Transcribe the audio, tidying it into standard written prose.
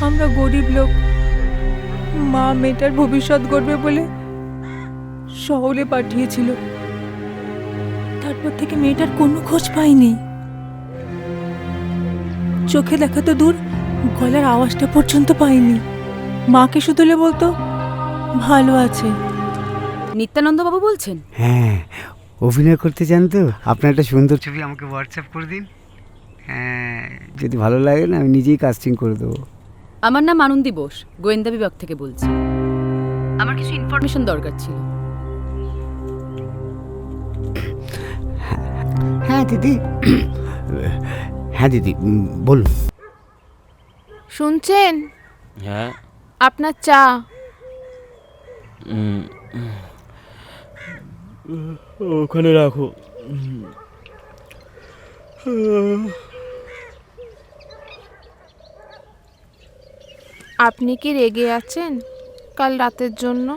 আমরা গরিব লোক, মা মেয়েটার ভবিষ্যৎ গড়বে বলে শহরে পাঠিয়েছিল। তারপর থেকে মেয়েটার কোনো খোঁজ পাইনি। চোখে দেখা তো দূর, গলার আওয়াজটা পর্যন্ত পাইনি। মাকে শুধুলে বলতো ভালো আছে। নিত্যানন্দ বাবু বলছেন? হ্যাঁ, অভিনয় করতে চান তো? আপনার একটা সুন্দর ছবি আমাকে হোয়াটসঅ্যাপ করে দিন। হ্যাঁ, যদি ভালো লাগে না আমি নিজেই কাস্টিং করে দেবো। আমার নাম আনন্দী বোস, গোয়েন্দা বিভাগ থেকে বলছি। আমার কিছু ইনফরমেশন দরকার ছিল। হ্যাঁ দিদি, হ্যাঁ দিদি বলুন। শুনছেন? হ্যাঁ। আপনার চা। ওখানে রাখো। আপনি কি রেগে আছেন কাল রাতের জন্য?